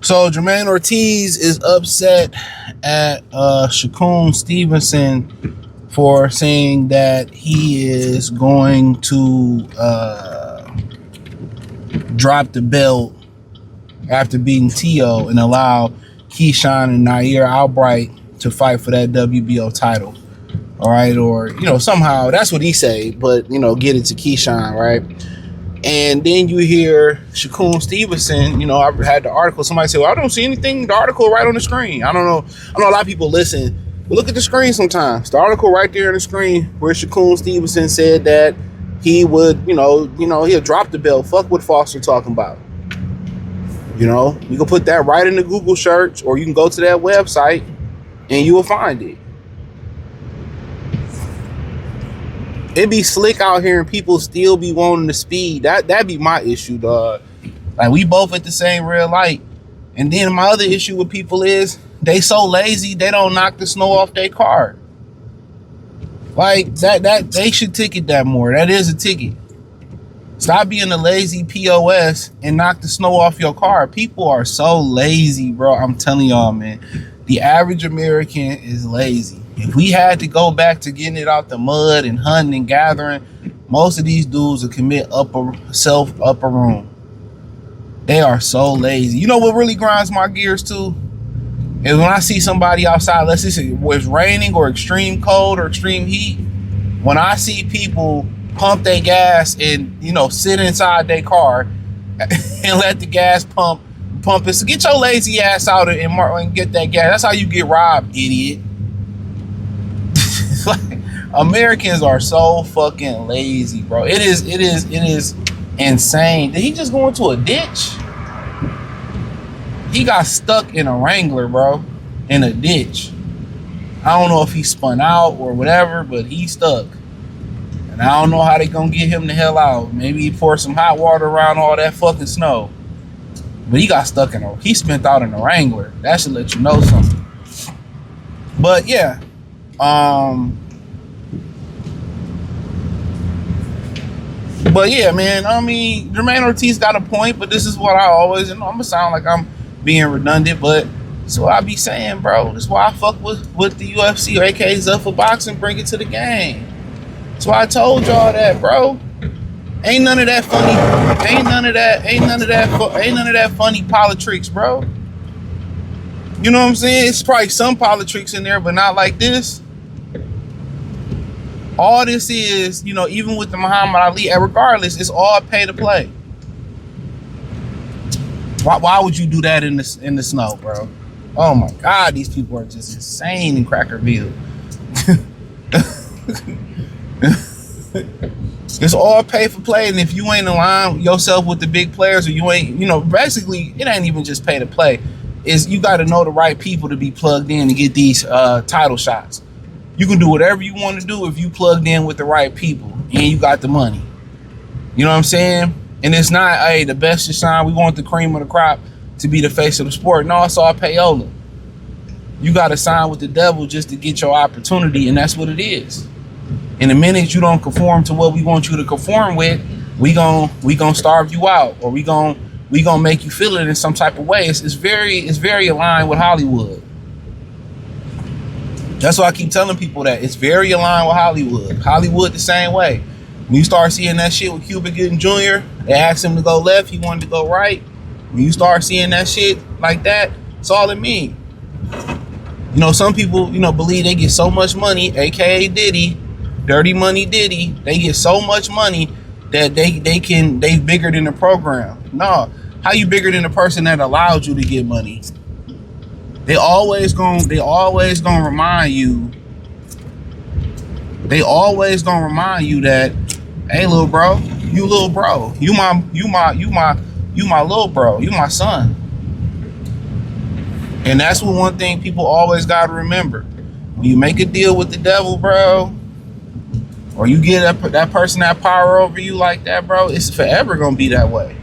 So Jamaine Ortiz is upset at Shakur Stevenson for saying that he is going to drop the belt after beating T.O. and allow Keyshawn and Nair Albright to fight for that WBO title. All right, or somehow that's what he say, but get it to Keyshawn, right? And then you hear Shakur Stevenson, I had the article, somebody said, well, I don't see anything, the article right on the screen. I know a lot of people listen, but look at the screen sometimes. The article right there on the screen where Shakur Stevenson said that he would, he'll drop the belt. Fuck what Foster talking about. You can put that right in the Google search, or you can go to that website and you will find it. It be slick out here and people still be wanting the speed. That be my issue, dog. Like, we both at the same red light. And then my other issue with people is they so lazy they don't knock the snow off their car. Like that they should ticket that more. That is a ticket. Stop being a lazy POS and knock the snow off your car. People are so lazy, bro. I'm telling y'all, man. The average American is lazy. If we had to go back to getting it out the mud and hunting and gathering, most of these dudes would commit upper room. They are so lazy. You know what really grinds my gears too? Is when I see somebody outside, let's just say it's raining or extreme cold or extreme heat, when I see people pump their gas and sit inside their car and let the gas pump it. So get your lazy ass out and get that gas. That's how you get robbed, idiot. Like, Americans are so fucking lazy, bro. It is insane. Did he just go into a ditch? He got stuck in a Wrangler, bro, in a ditch. I don't know if he spun out or whatever, but he's stuck. And I don't know how they gonna get him the hell out. Maybe he poured some hot water around all that fucking snow. But he got stuck he spent out in a Wrangler. That should let you know something. But yeah. But yeah, man, I mean, Jamaine Ortiz got a point, but this is what I always, I'm gonna sound like I'm being redundant, but that's what I be saying, bro. That's why I fuck with the UFC, or aka Zuffa Boxing, bring it to the game. That's why I told y'all that, bro. Ain't none of that funny politics, bro. You know what I'm saying? It's probably some politics in there, but not like this. All this is, even with the Muhammad Ali, regardless, it's all pay to play. Why would you do that in the snow, bro? Oh my God, these people are just insane in Crackerville. It's all pay for play, and if you ain't align yourself with the big players, or you ain't, basically, it ain't even just pay to play. Is you got to know the right people to be plugged in to get these title shots. You can do whatever you want to do if you plugged in with the right people and you got the money. You know what I'm saying? And it's not, hey, the best is shine. We want the cream of the crop to be the face of the sport. No, it's all payola. You got to sign with the devil just to get your opportunity, and that's what it is. In the minute you don't conform to what we want you to conform with, we gon' starve you out, or we gon' make you feel it in some type of way. It's very aligned with Hollywood. That's why I keep telling people that it's very aligned with Hollywood. Hollywood the same way. When you start seeing that shit with Cuba Gooding Jr., they asked him to go left, he wanted to go right. When you start seeing that shit like that, it's all it means. Some people, believe they get so much money, aka Diddy, Dirty Money Diddy. They get so much money that they bigger than the program. No, how you bigger than the person that allowed you to get money? They always gonna remind you. They always gonna remind you that, hey, little bro, you little bro, you my little bro, you my son. And that's one thing people always gotta remember. When you make a deal with the devil, bro, or you get that person that power over you like that, bro, it's forever gonna be that way.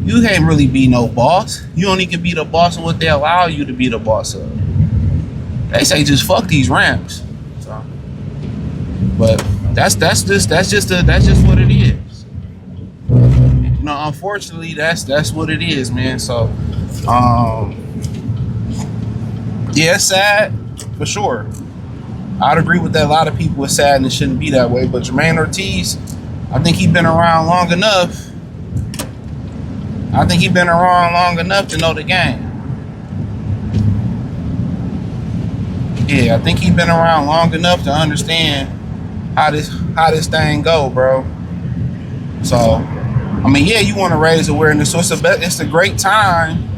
You can't really be no boss. You only can be the boss of what they allow you to be the boss of. They say just fuck these ramps. So, but But that's just what it is. You know, unfortunately, that's what it is, man. So, yeah, it's sad for sure. I'd agree with that. A lot of people are sad and it shouldn't be that way. But Jamaine Ortiz, I think he's been around long enough. To know the game. Yeah, I think he's been around long enough to understand how this thing go, bro. So, I mean, yeah, you want to raise awareness. So it's a great time.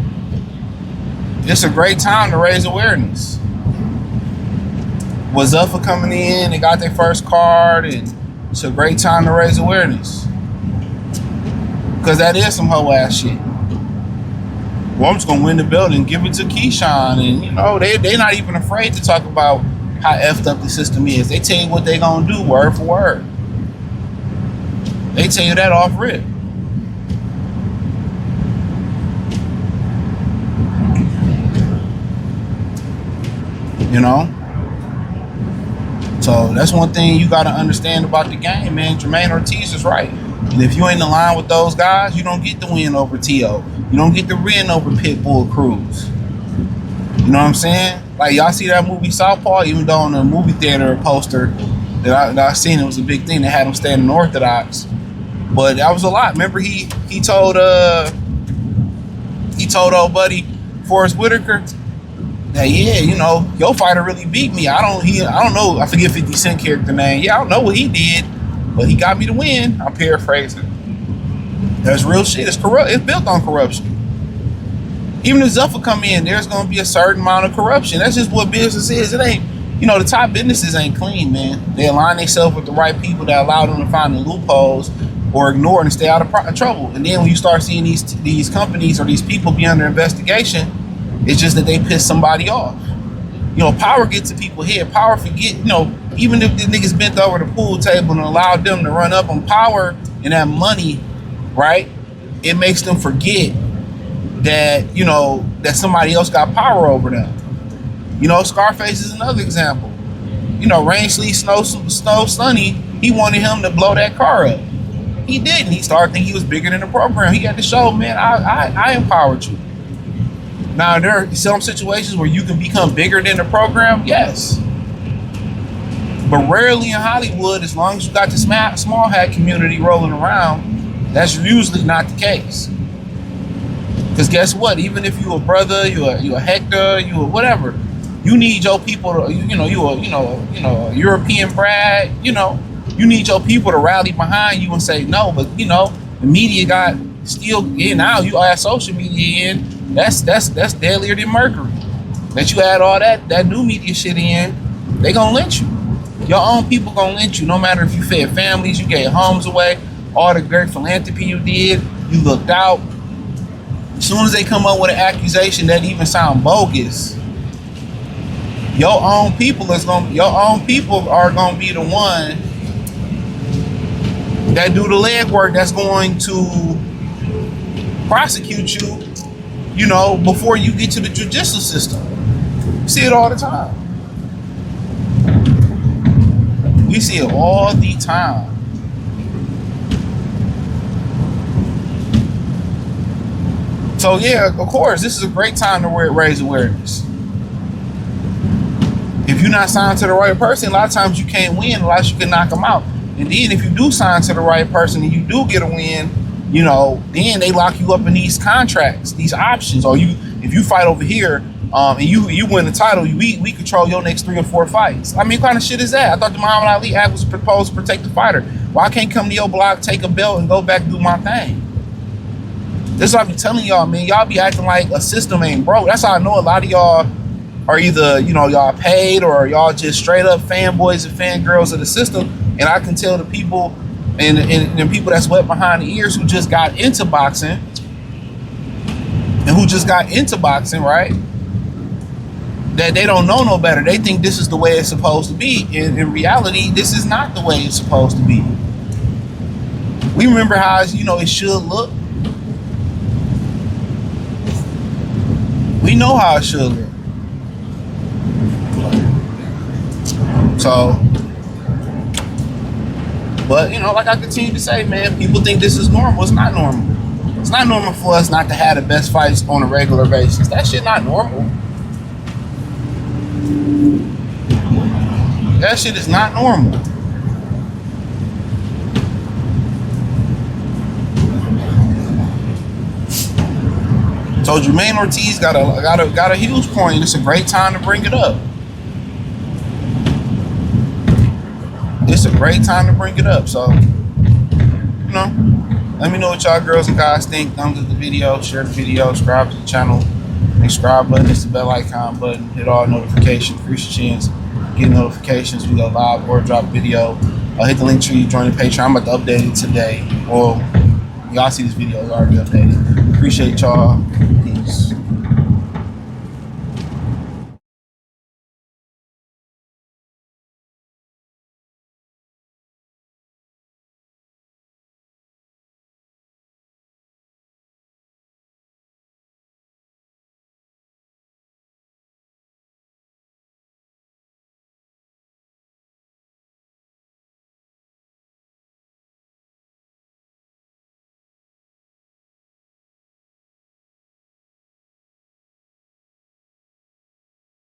It's a great time to raise awareness. Was up for coming in and got their first card, and it's a great time to raise awareness. Because that is some hoe ass shit. Well, I'm just gonna win the belt and give it to Keyshawn, and you know they not even afraid to talk about how effed up the system is. They tell you what they gonna do word for word. They tell you that off rip. You know. So that's one thing you gotta understand about the game, man. Jamaine Ortiz is right. And if you ain't in line with those guys, you don't get the win over T.O. You don't get the win over Pitbull Cruz. You know what I'm saying? Like, y'all see that movie Southpaw? Even though on the movie theater poster that I seen, it was a big thing. They had him standing orthodox. But that was a lot. Remember he told old buddy Forrest Whitaker that, yeah, you know, your fighter really beat me. I don't know. I forget 50 Cent character name. Yeah, I don't know what he did, but he got me to win. I'm paraphrasing. That's real shit. It's corrupt. It's built on corruption. Even if Zuffa come in, there's gonna be a certain amount of corruption. That's just what business is. It ain't, you know, the top businesses ain't clean, man. They align themselves with the right people that allow them to find the loopholes or ignore and stay out of trouble. And then when you start seeing these companies or these people be under investigation, it's just that they piss somebody off. You know, power gets to people's head. Power forget, you know, even if the niggas bent over the pool table and allowed them to run up on power and that money, right? It makes them forget that, you know, that somebody else got power over them. You know, Scarface is another example. You know, Rain, Sleet, Snow, Sunny, he wanted him to blow that car up. He didn't. He started thinking he was bigger than the program. He had to show, man, I empowered you. Now, there are some situations where you can become bigger than the program, yes. But rarely in Hollywood, as long as you got the small hat community rolling around, that's usually not the case. Because guess what? Even if you a brother, you a Hector, you a whatever, you need your people to, you a European Brad, you know, you need your people to rally behind you and say no. But you know, the media got still in now. You add social media in. That's deadlier than mercury. That you add all that new media shit in, they gonna lynch you. Your own people gonna lynch you. No matter if you fed families, you gave homes away, all the great philanthropy you did, you looked out. As soon as they come up with an accusation that even sound bogus, your own people are gonna be the one that do the legwork that's going to prosecute you, you know, before you get to the judicial system. You see it all the time. We see it all the time. So yeah, of course, this is a great time to raise awareness. If you're not signed to the right person, a lot of times you can't win unless you can knock them out. And then if you do sign to the right person and you do get a win, you know, then they lock you up in these contracts, these options. Or if you fight over here and you win the title, we control your next 3 or 4 fights. I mean, what kind of shit is that? I thought the Muhammad Ali Act was proposed to protect the fighter. Why can't come to your block, take a belt, and go back and do my thing? This is what I be telling y'all, man. Y'all be acting like a system ain't broke. That's how I know a lot of y'all are either, you know, y'all paid or y'all just straight up fanboys and fangirls of the system. And I can tell the people and the people that's wet behind the ears who just got into boxing, right? That they don't know no better. They think this is the way it's supposed to be. In reality, this is not the way it's supposed to be. We remember how, you know, it should look. We know how it should look. So, But, you know, like I continue to say, man, people think this is normal. It's not normal. It's not normal for us not to have the best fights on a regular basis. That shit not normal. That shit is not normal. So Jamaine Ortiz got a huge point. It's a great time to bring it up. It's a great time to bring it up. So, you know, let me know what y'all girls and guys think. Thumbs up the video, share the video, subscribe to the channel. Subscribe button, it's the bell icon button. Hit all notifications, increase your chance. Get notifications. We go live or drop video. Hit the link tree, join the Patreon. I'm about to update it today. Well, y'all see this video, it's already updated. Appreciate y'all. Peace.